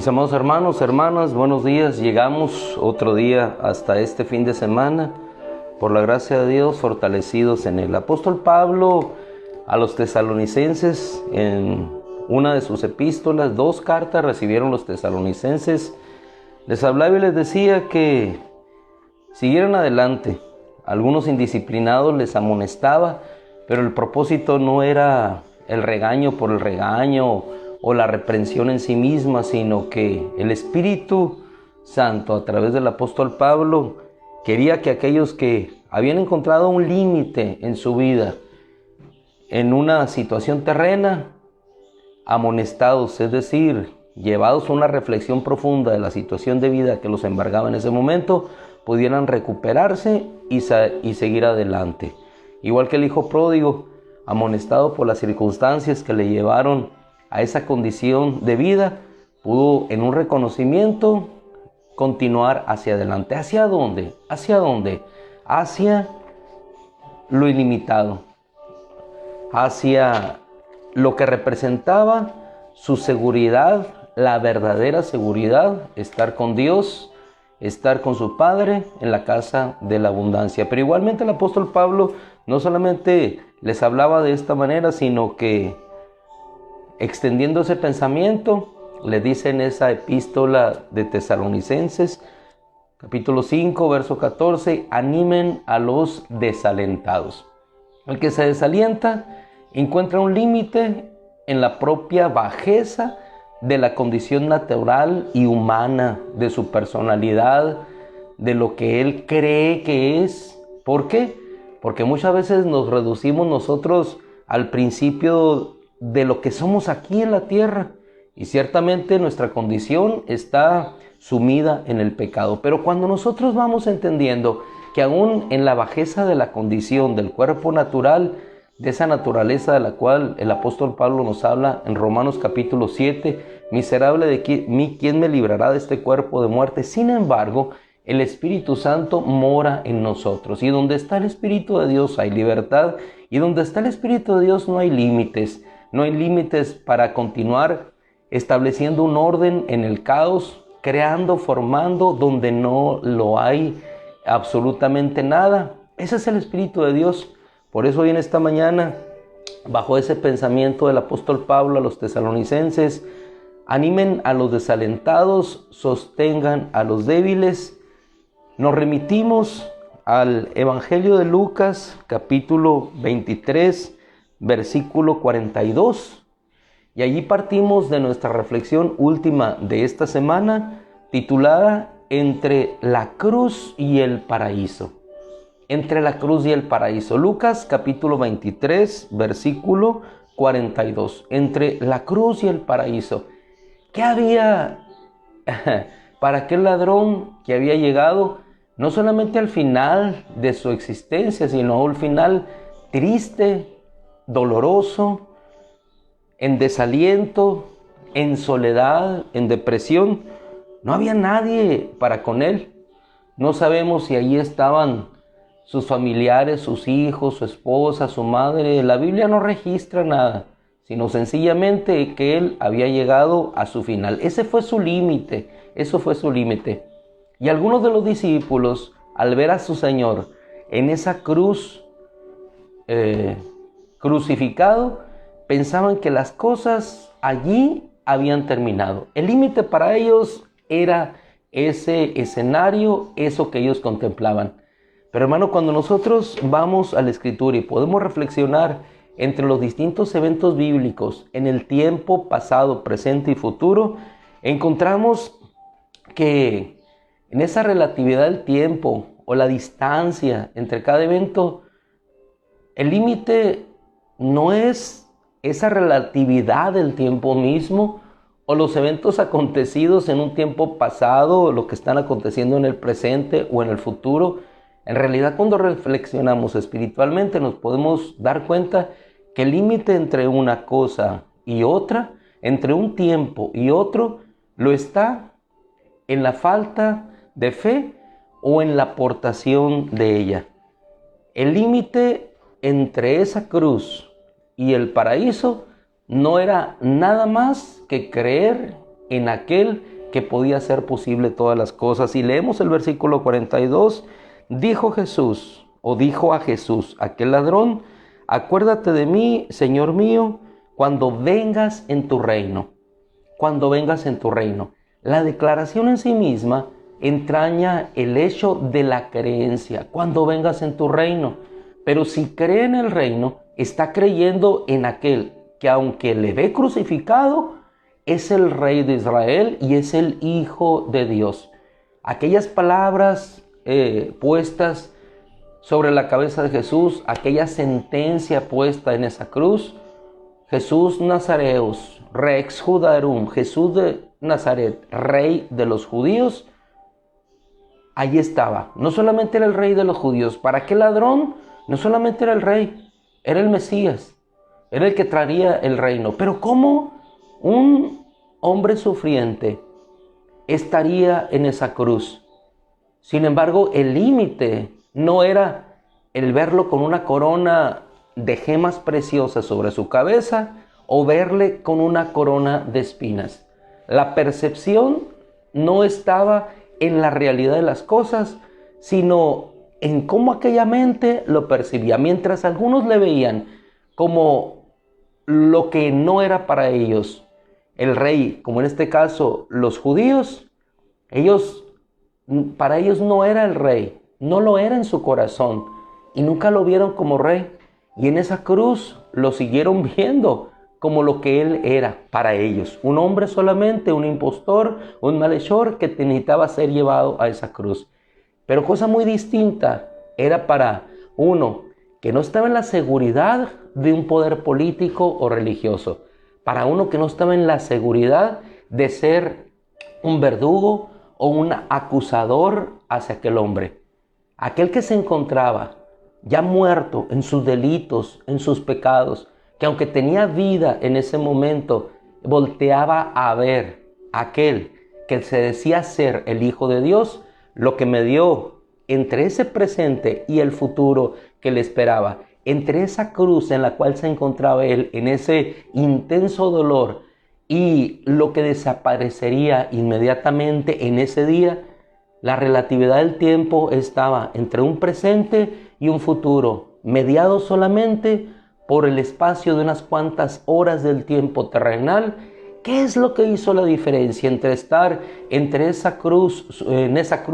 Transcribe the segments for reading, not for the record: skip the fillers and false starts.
Mis amados hermanos, hermanas, buenos días. Llegamos otro día hasta este fin de semana, por la gracia de Dios, fortalecidos en el apóstol Pablo a los tesalonicenses. En una de sus epístolas, 2 cartas recibieron los tesalonicenses. Les hablaba y les decía que siguieran adelante. Algunos indisciplinados les amonestaba, pero el propósito no era el regaño por el regaño o la reprensión en sí misma, sino que el Espíritu Santo, a través del apóstol Pablo, quería que aquellos que habían encontrado un límite en su vida, en una situación terrena, amonestados, es decir, llevados a una reflexión profunda de la situación de vida que los embargaba en ese momento, pudieran recuperarse y seguir adelante. Igual que el hijo pródigo, amonestado por las circunstancias que le llevaron a esa condición de vida, pudo en un reconocimiento continuar hacia adelante. ¿Hacia dónde? ¿Hacia dónde? Hacia lo ilimitado, hacia lo que representaba su seguridad, la verdadera seguridad, estar con Dios, estar con su Padre en la casa de la abundancia. Pero igualmente el apóstol Pablo no solamente les hablaba de esta manera, sino que extendiendo ese pensamiento, le dice en esa epístola de Tesalonicenses, capítulo 5, verso 14, animen a los desalentados. El que se desalienta encuentra un límite en la propia bajeza de la condición natural y humana, de su personalidad, de lo que él cree que es. ¿Por qué? Porque muchas veces nos reducimos nosotros al principio de lo que somos aquí en la tierra, y ciertamente nuestra condición está sumida en el pecado. Pero cuando nosotros vamos entendiendo que aún en la bajeza de la condición del cuerpo natural, de esa naturaleza de la cual el apóstol Pablo nos habla en Romanos capítulo 7, miserable de mí, ¿quién me librará de este cuerpo de muerte? Sin embargo, el Espíritu Santo mora en nosotros, y donde está el Espíritu de Dios hay libertad, y donde está el Espíritu de Dios no hay límites. No hay límites para continuar estableciendo un orden en el caos, creando, formando donde no lo hay absolutamente nada. Ese es el Espíritu de Dios. Por eso hoy en esta mañana, bajo ese pensamiento del apóstol Pablo a los tesalonicenses, animen a los desalentados, sostengan a los débiles. Nos remitimos al Evangelio de Lucas, capítulo 23, versículo 42. Y allí partimos de nuestra reflexión última de esta semana, titulada Entre la cruz y el paraíso. Entre la cruz y el paraíso. Lucas capítulo 23, versículo 42. Entre la cruz y el paraíso. ¿Qué había para aquel ladrón que había llegado no solamente al final de su existencia, sino al final triste, doloroso, en desaliento, en soledad, en depresión? No había nadie para con él. No sabemos si allí estaban sus familiares, sus hijos, su esposa, su madre. La Biblia no registra nada, sino sencillamente que él había llegado a su final. Ese fue su límite, eso fue su límite. Y algunos de los discípulos, al ver a su Señor en esa cruz, crucificado, pensaban que las cosas allí habían terminado. El límite para ellos era ese escenario, eso que ellos contemplaban. Pero hermano, cuando nosotros vamos a la Escritura y podemos reflexionar entre los distintos eventos bíblicos en el tiempo pasado, presente y futuro, encontramos que en esa relatividad del tiempo o la distancia entre cada evento, el límite no es esa relatividad del tiempo mismo o los eventos acontecidos en un tiempo pasado o lo que están aconteciendo en el presente o en el futuro. En realidad, cuando reflexionamos espiritualmente, nos podemos dar cuenta que el límite entre una cosa y otra, entre un tiempo y otro, lo está en la falta de fe o en la aportación de ella. El límite entre esa cruz y el paraíso no era nada más que creer en aquel que podía hacer posible todas las cosas. Y leemos el versículo 42, dijo Jesús, o dijo a Jesús, aquel ladrón, acuérdate de mí, Señor mío, cuando vengas en tu reino. Cuando vengas en tu reino. La declaración en sí misma entraña el hecho de la creencia, cuando vengas en tu reino. Pero si cree en el reino, está creyendo en aquel que, aunque le ve crucificado, es el Rey de Israel y es el Hijo de Dios. Aquellas palabras puestas sobre la cabeza de Jesús, aquella sentencia puesta en esa cruz, Jesús Nazareus, Rex Judaeum, Jesús de Nazaret, Rey de los judíos, allí estaba. No solamente era el Rey de los judíos, para aquel ladrón no solamente era el Rey, era el Mesías, era el que traería el reino. Pero ¿cómo un hombre sufriente estaría en esa cruz? Sin embargo, el límite no era el verlo con una corona de gemas preciosas sobre su cabeza o verle con una corona de espinas. La percepción no estaba en la realidad de las cosas, sino en cómo aquella mente lo percibía. Mientras algunos le veían como lo que no era para ellos, el rey, como en este caso los judíos, para ellos no era el rey, no lo era en su corazón y nunca lo vieron como rey. Y en esa cruz lo siguieron viendo como lo que él era para ellos. Un hombre solamente, un impostor, un malhechor que necesitaba ser llevado a esa cruz. Pero cosa muy distinta era para uno que no estaba en la seguridad de un poder político o religioso. Para uno que no estaba en la seguridad de ser un verdugo o un acusador hacia aquel hombre. Aquel que se encontraba ya muerto en sus delitos, en sus pecados, que aunque tenía vida en ese momento, volteaba a ver a aquel que se decía ser el Hijo de Dios, lo que me dio entre ese presente y el futuro que le esperaba, entre esa cruz en la cual se encontraba él, en ese intenso dolor, y lo que desaparecería inmediatamente en ese día. La relatividad del tiempo estaba entre un presente y un futuro, mediado solamente por el espacio de unas cuantas horas del tiempo terrenal. ¿Qué es lo que hizo la diferencia entre estar en esa cruz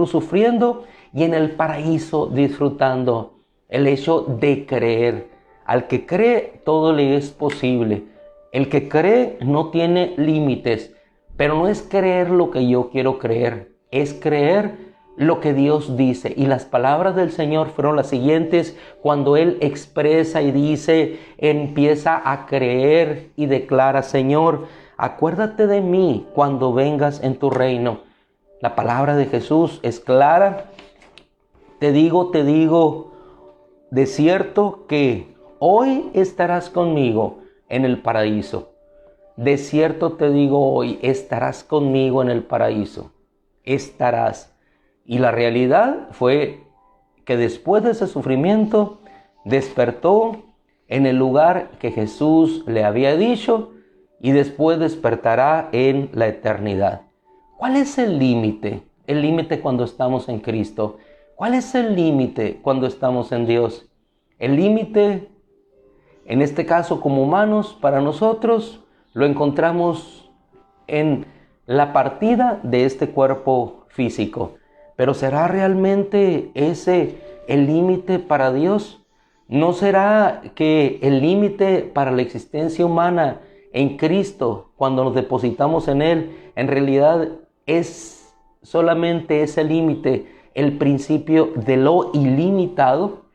sufriendo y en el paraíso disfrutando? El hecho de creer. Al que cree, todo le es posible. El que cree no tiene límites, pero no es creer lo que yo quiero creer, es creer lo que Dios dice. Y las palabras del Señor fueron las siguientes cuando Él expresa y dice, empieza a creer y declara, Señor, acuérdate de mí cuando vengas en tu reino. La palabra de Jesús es clara. Te digo, de cierto que hoy estarás conmigo en el paraíso. De cierto te digo hoy, estarás conmigo en el paraíso. Estarás. Y la realidad fue que después de ese sufrimiento despertó en el lugar que Jesús le había dicho y después despertará en la eternidad. ¿Cuál es el límite? El límite cuando estamos en Cristo. ¿Cuál es el límite cuando estamos en Dios? El límite, en este caso como humanos, para nosotros lo encontramos en la partida de este cuerpo físico. Pero ¿será realmente ese el límite para Dios? ¿No será que el límite para la existencia humana en Cristo, cuando nos depositamos en Él, en realidad es solamente ese límite, el principio de lo ilimitado?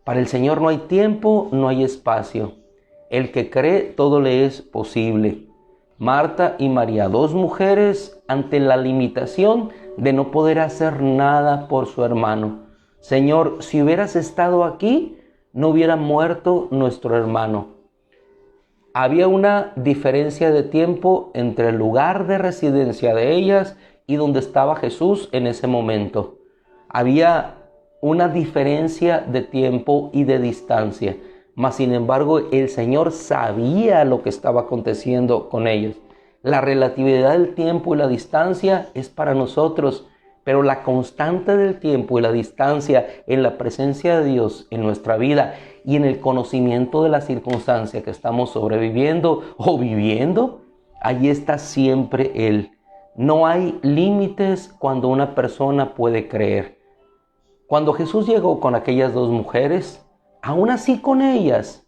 Para el Señor no hay tiempo, no hay espacio. El que cree, todo le es posible. Marta y María, dos mujeres ante la limitación de no poder hacer nada por su hermano. Señor, si hubieras estado aquí, no hubiera muerto nuestro hermano. Había una diferencia de tiempo entre el lugar de residencia de ellas y donde estaba Jesús en ese momento. Había una diferencia de tiempo y de distancia. Mas sin embargo, el Señor sabía lo que estaba aconteciendo con ellos. La relatividad del tiempo y la distancia es para nosotros, pero la constante del tiempo y la distancia en la presencia de Dios en nuestra vida y en el conocimiento de la circunstancia que estamos sobreviviendo o viviendo, allí está siempre Él. No hay límites cuando una persona puede creer. Cuando Jesús llegó con aquellas dos mujeres, aún así con ellas,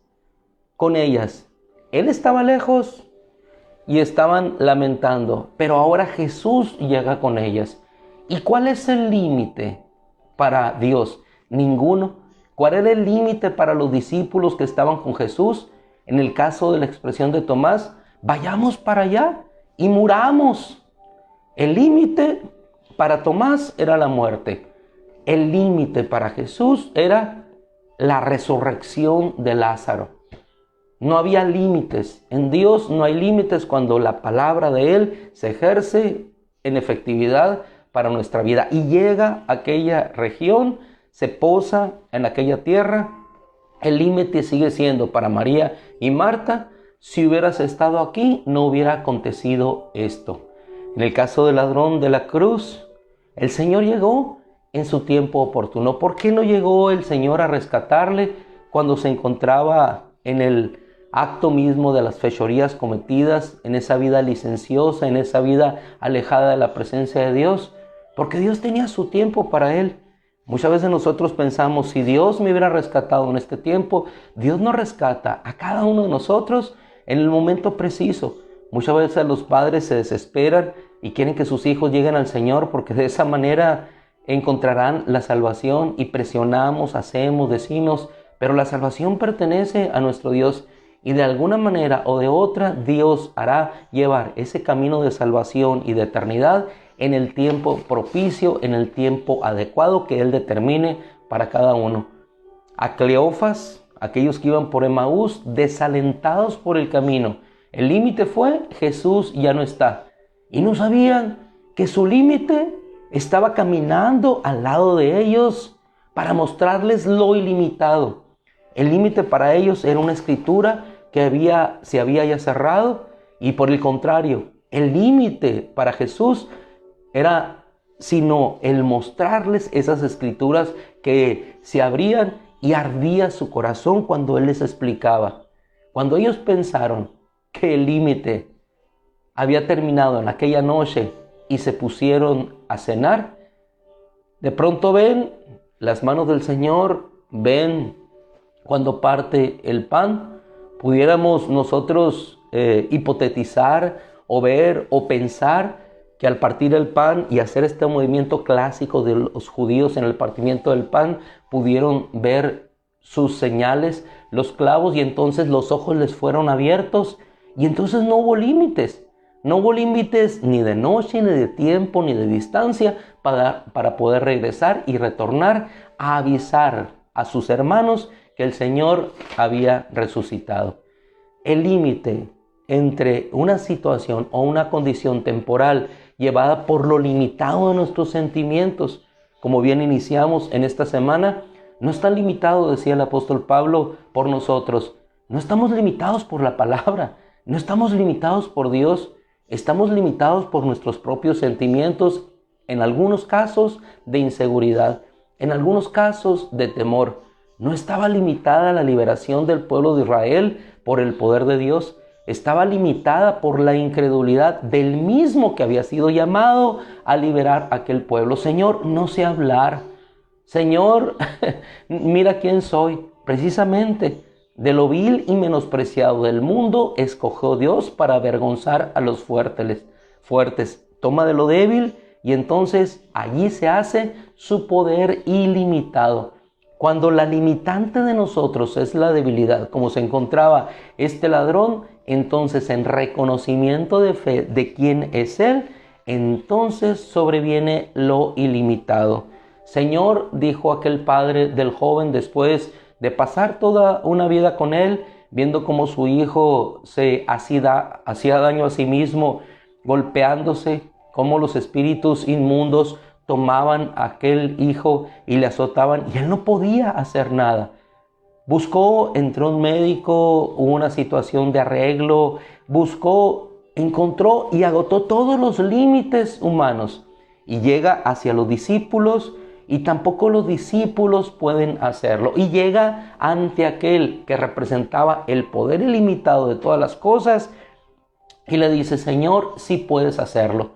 Él estaba lejos y estaban lamentando, pero ahora Jesús llega con ellas. ¿Y cuál es el límite para Dios? Ninguno. ¿Cuál era el límite para los discípulos que estaban con Jesús? En el caso de la expresión de Tomás, vayamos para allá y muramos. El límite para Tomás era la muerte. El límite para Jesús era la resurrección de Lázaro. No había límites. En Dios no hay límites cuando la palabra de Él se ejerce en efectividad para nuestra vida y llega a aquella región, se posa en aquella tierra. El límite sigue siendo para María y Marta. Si hubieras estado aquí, no hubiera acontecido esto. En el caso del ladrón de la cruz, el Señor llegó en su tiempo oportuno. ¿Por qué no llegó el Señor a rescatarle cuando se encontraba en el acto mismo de las fechorías cometidas, en esa vida licenciosa, en esa vida alejada de la presencia de Dios? Porque Dios tenía su tiempo para él. Muchas veces nosotros pensamos, si Dios me hubiera rescatado en este tiempo, Dios nos rescata a cada uno de nosotros en el momento preciso. Muchas veces los padres se desesperan y quieren que sus hijos lleguen al Señor porque de esa manera encontrarán la salvación, y presionamos, hacemos, decimos, pero la salvación pertenece a nuestro Dios y de alguna manera o de otra Dios hará llevar ese camino de salvación y de eternidad en el tiempo propicio, en el tiempo adecuado que Él determine para cada uno. A Cleofas, aquellos que iban por Emaús, desalentados por el camino, el límite fue: Jesús ya no está. Y no sabían que su límite estaba caminando al lado de ellos para mostrarles lo ilimitado. El límite para ellos era una escritura que se había ya cerrado, y por el contrario, el límite para Jesús era sino el mostrarles esas escrituras que se abrían y ardía su corazón cuando Él les explicaba. Cuando ellos pensaron que el límite había terminado en aquella noche y se pusieron a cenar, de pronto ven las manos del Señor, ven cuando parte el pan. Pudiéramos nosotros hipotetizar o ver o pensar que al partir el pan y hacer este movimiento clásico de los judíos en el partimiento del pan, pudieron ver sus señales, los clavos, y entonces los ojos les fueron abiertos, y entonces no hubo límites. No hubo límites ni de noche, ni de tiempo, ni de distancia para poder regresar y retornar a avisar a sus hermanos que el Señor había resucitado. El límite entre una situación o una condición temporal llevada por lo limitado de nuestros sentimientos, como bien iniciamos en esta semana, no está limitado, decía el apóstol Pablo, por nosotros. No estamos limitados por la palabra, no estamos limitados por Dios, estamos limitados por nuestros propios sentimientos, en algunos casos de inseguridad, en algunos casos de temor. No estaba limitada la liberación del pueblo de Israel por el poder de Dios, estaba limitada por la incredulidad del mismo que había sido llamado a liberar a aquel pueblo. Señor, no sé hablar. Señor, mira quién soy. Precisamente de lo vil y menospreciado del mundo escogió Dios para avergonzar a los fuertes. Toma de lo débil y entonces allí se hace su poder ilimitado. Cuando la limitante de nosotros es la debilidad, como se encontraba este ladrón, entonces en reconocimiento de fe de quién es Él, entonces sobreviene lo ilimitado. Señor, dijo aquel padre del joven después de pasar toda una vida con él, viendo cómo su hijo se hacía daño a sí mismo, golpeándose, cómo los espíritus inmundos tomaban a aquel hijo y le azotaban, y él no podía hacer nada. Buscó, entró un médico, hubo una situación de arreglo, buscó encontró y agotó todos los límites humanos y llega hacia los discípulos y tampoco los discípulos pueden hacerlo. Y llega ante aquel que representaba el poder ilimitado de todas las cosas y le dice: Señor, sí puedes hacerlo.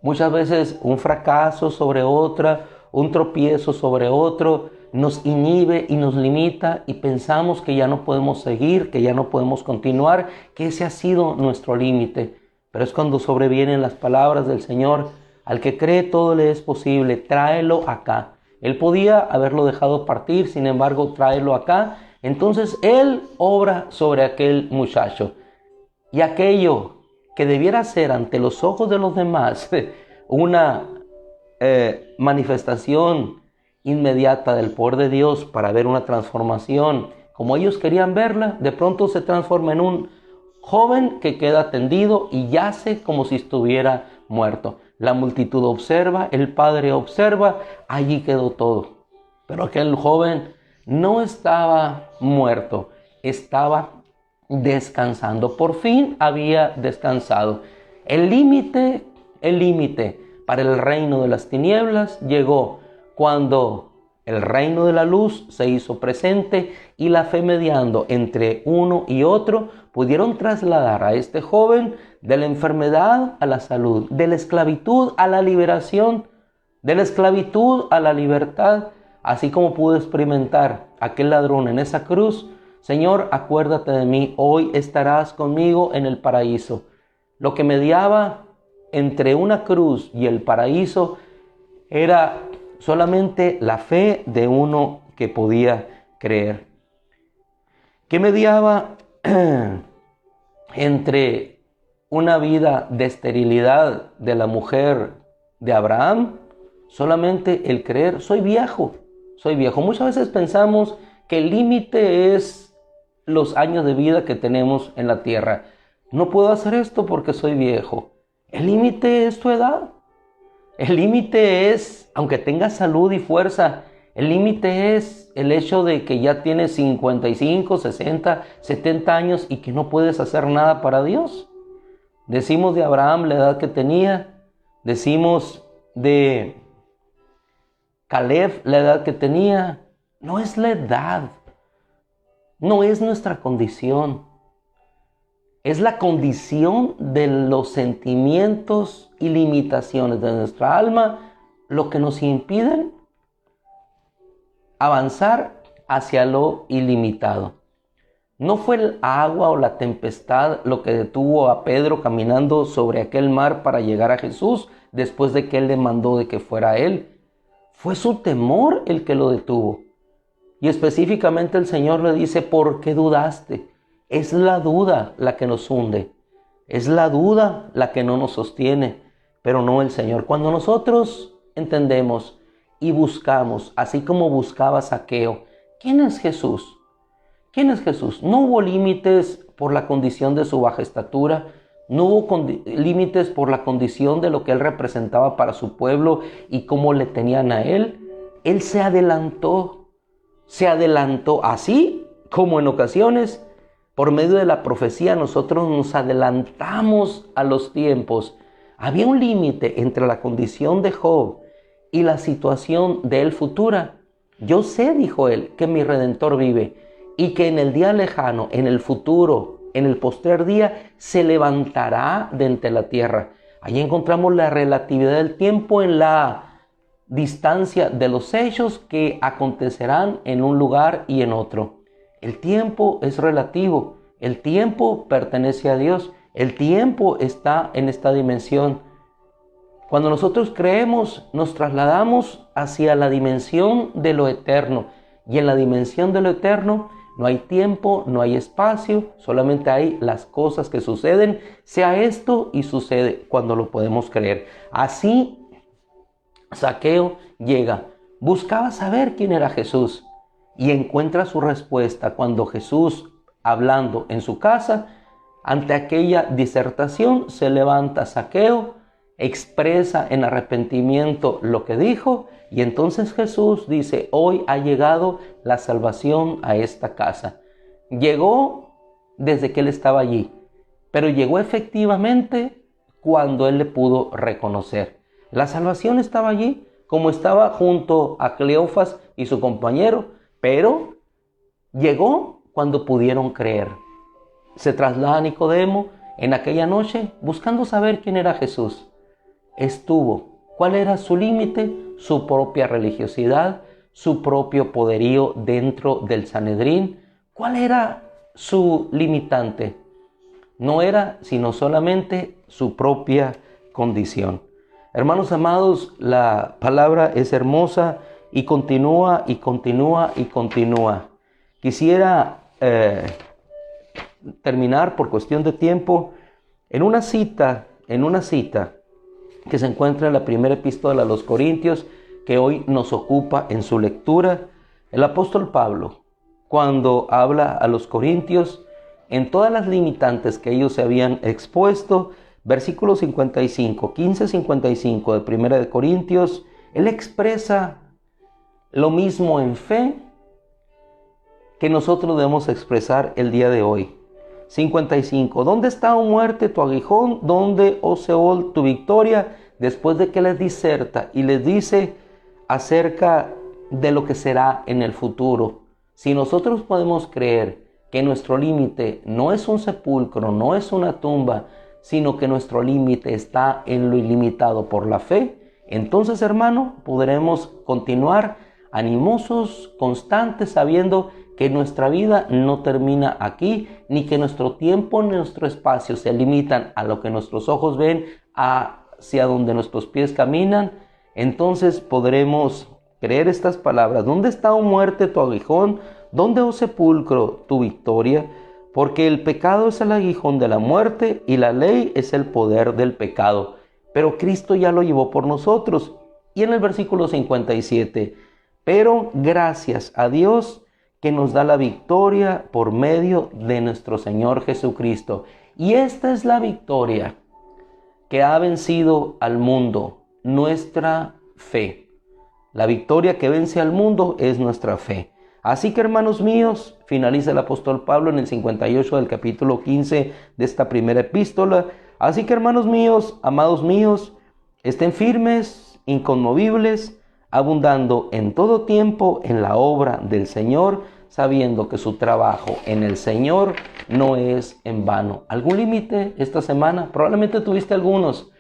Muchas veces un fracaso sobre otra, un tropiezo sobre otro, nos inhibe y nos limita y pensamos que ya no podemos seguir, que ya no podemos continuar, que ese ha sido nuestro límite. Pero es cuando sobrevienen las palabras del Señor: al que cree todo le es posible, tráelo acá. Él podía haberlo dejado partir, sin embargo, tráelo acá. Entonces Él obra sobre aquel muchacho. Y aquello que debiera ser ante los ojos de los demás una manifestación inmediata del poder de Dios para ver una transformación como ellos querían verla, de pronto se transforma en un joven que queda tendido y yace como si estuviera muerto. La multitud observa, el padre observa, allí quedó todo. Pero aquel joven no estaba muerto, estaba descansando. Por fin había descansado. El límite para el reino de las tinieblas llegó cuando el reino de la luz se hizo presente y la fe, mediando entre uno y otro, pudieron trasladar a este joven de la enfermedad a la salud, de la esclavitud a la liberación, de la esclavitud a la libertad, así como pudo experimentar aquel ladrón en esa cruz. Señor, acuérdate de mí, hoy estarás conmigo en el paraíso. Lo que mediaba entre una cruz y el paraíso era solamente la fe de uno que podía creer. ¿Qué mediaba entre una vida de esterilidad de la mujer de Abraham? Solamente el creer. Soy viejo. Muchas veces pensamos que el límite es los años de vida que tenemos en la tierra. No puedo hacer esto porque soy viejo. El límite es tu edad. El límite es, aunque tengas salud y fuerza, el límite es el hecho de que ya tienes 55, 60, 70 años y que no puedes hacer nada para Dios. Decimos de Abraham la edad que tenía, decimos de Caleb la edad que tenía. No es la edad, no es nuestra condición. Es la condición de los sentimientos y limitaciones de nuestra alma lo que nos impiden avanzar hacia lo ilimitado. No fue el agua o la tempestad lo que detuvo a Pedro caminando sobre aquel mar para llegar a Jesús después de que él le mandó de que fuera él. Fue su temor el que lo detuvo. Y específicamente el Señor le dice: ¿por qué dudaste? Es la duda la que nos hunde. Es la duda la que no nos sostiene, pero no el Señor. Cuando nosotros entendemos y buscamos, así como buscaba Zaqueo, ¿quién es Jesús? ¿Quién es Jesús? No hubo límites por la condición de su baja estatura, no hubo límites por la condición de lo que él representaba para su pueblo y cómo le tenían a él. Él se adelantó así como en ocasiones. Por medio de la profecía nosotros nos adelantamos a los tiempos. Había un límite entre la condición de Job y la situación de él futura. Yo sé, dijo él, que mi Redentor vive y que en el día lejano, en el futuro, en el postrer día, se levantará de entre la tierra. Allí encontramos la relatividad del tiempo en la distancia de los hechos que acontecerán en un lugar y en otro. El tiempo es relativo, el tiempo pertenece a Dios, el tiempo está en esta dimensión. Cuando nosotros creemos, nos trasladamos hacia la dimensión de lo eterno, y en la dimensión de lo eterno no hay tiempo, no hay espacio, solamente hay las cosas que suceden, sea esto y sucede cuando lo podemos creer. Así Zaqueo llega, buscaba saber quién era Jesús. Y encuentra su respuesta cuando Jesús, hablando en su casa, ante aquella disertación, se levanta Zaqueo, expresa en arrepentimiento lo que dijo, y entonces Jesús dice: hoy ha llegado la salvación a esta casa. Llegó desde que él estaba allí, pero llegó efectivamente cuando él le pudo reconocer. La salvación estaba allí, como estaba junto a Cleofas y su compañero, pero llegó cuando pudieron creer. Se traslada Nicodemo en aquella noche buscando saber quién era Jesús. Estuvo. ¿Cuál era su límite? Su propia religiosidad, su propio poderío dentro del Sanedrín. ¿Cuál era su limitante? No era sino solamente su propia condición. Hermanos amados, la palabra es hermosa y continúa y continúa y continúa. Quisiera terminar por cuestión de tiempo en una cita que se encuentra en la primera epístola a los Corintios, que hoy nos ocupa en su lectura. El apóstol Pablo, cuando habla a los corintios, en todas las limitantes que ellos se habían expuesto, versículo 55, 15-55 de primera de Corintios, él expresa lo mismo en fe que nosotros debemos expresar el día de hoy. 55. ¿Dónde está, oh muerte, tu aguijón? ¿Dónde, oh Seol, tu victoria? Después de que les diserta y les dice acerca de lo que será en el futuro. Si nosotros podemos creer que nuestro límite no es un sepulcro, no es una tumba, sino que nuestro límite está en lo ilimitado por la fe, entonces, hermano, podremos continuar animosos, constantes, sabiendo que nuestra vida no termina aquí, ni que nuestro tiempo ni nuestro espacio se limitan a lo que nuestros ojos ven, hacia donde nuestros pies caminan. Entonces podremos creer estas palabras: ¿dónde está, oh muerte, tu aguijón? ¿Dónde, oh sepulcro, tu victoria? Porque el pecado es el aguijón de la muerte y la ley es el poder del pecado. Pero Cristo ya lo llevó por nosotros. Y en el versículo 57, pero gracias a Dios que nos da la victoria por medio de nuestro Señor Jesucristo. Y esta es la victoria que ha vencido al mundo, nuestra fe. La victoria que vence al mundo es nuestra fe. Así que, hermanos míos, finaliza el apóstol Pablo en el 58 del capítulo 15 de esta primera epístola. Así que, hermanos míos, amados míos, estén firmes, inconmovibles, abundando en todo tiempo en la obra del Señor, sabiendo que su trabajo en el Señor no es en vano. ¿Algún límite esta semana? Probablemente tuviste algunos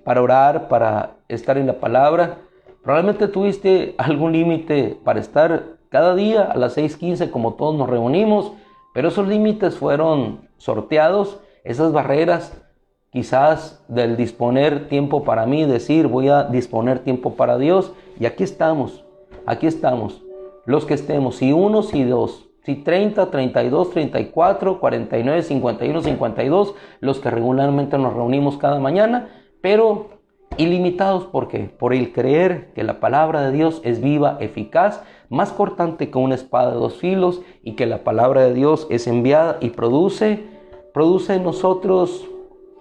para orar, para estar en la palabra. Probablemente tuviste algún límite para estar cada día a las 6:15 como todos nos reunimos, pero esos límites fueron sorteados, esas barreras quizás del disponer tiempo para mí, decir voy a disponer tiempo para Dios, y aquí estamos, los que estemos, si uno, si dos, si 30, 32, 34, 49, 51, 52, los que regularmente nos reunimos cada mañana, pero ilimitados. ¿Por qué? Por el creer que la palabra de Dios es viva, eficaz, más cortante que una espada de dos filos, y que la palabra de Dios es enviada y produce en nosotros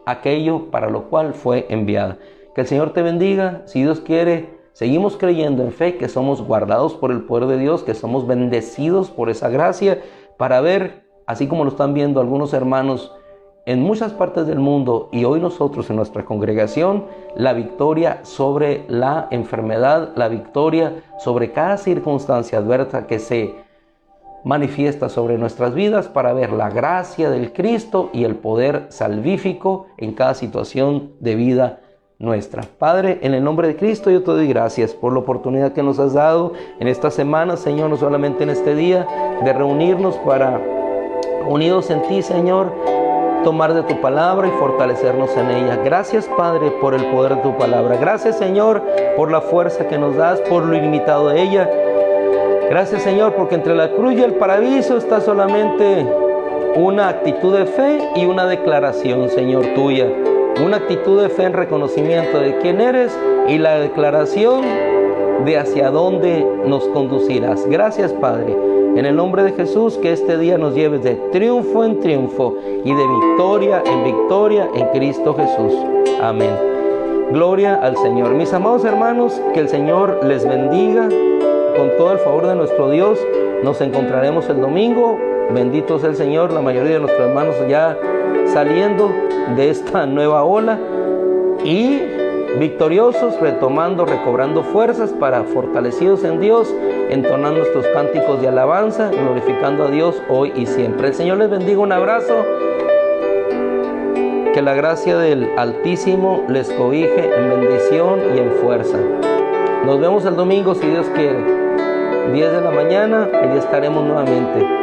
aquello para lo cual fue enviada. Que el Señor te bendiga. Si Dios quiere, seguimos creyendo en fe que somos guardados por el poder de Dios, que somos bendecidos por esa gracia, para ver, así como lo están viendo algunos hermanos en muchas partes del mundo y hoy nosotros en nuestra congregación, la victoria sobre la enfermedad, la victoria sobre cada circunstancia adversa que se manifiesta sobre nuestras vidas, para ver la gracia del Cristo y el poder salvífico en cada situación de vida nuestra. Padre, en el nombre de Cristo yo te doy gracias por la oportunidad que nos has dado en esta semana, Señor, no solamente en este día, de reunirnos para, unidos en ti, Señor, tomar de tu palabra y fortalecernos en ella. Gracias, Padre, por el poder de tu palabra. Gracias, Señor, por la fuerza que nos das, por lo ilimitado de ella. Gracias, Señor, porque entre la cruz y el paraíso está solamente una actitud de fe y una declaración, Señor, tuya. Una actitud de fe en reconocimiento de quién eres y la declaración de hacia dónde nos conducirás. Gracias, Padre. En el nombre de Jesús, que este día nos lleves de triunfo en triunfo y de victoria en victoria en Cristo Jesús. Amén. Gloria al Señor. Mis amados hermanos, que el Señor les bendiga. Con todo el favor de nuestro Dios, nos encontraremos el domingo. Bendito sea el Señor. La mayoría de nuestros hermanos ya saliendo de esta nueva ola y victoriosos, retomando, recobrando fuerzas para, fortalecidos en Dios, entonar nuestros cánticos de alabanza, glorificando a Dios hoy y siempre. El Señor les bendiga, un abrazo. Que la gracia del Altísimo les cobije en bendición y en fuerza. Nos vemos el domingo, si Dios quiere. 10 de la mañana, y ya estaremos nuevamente.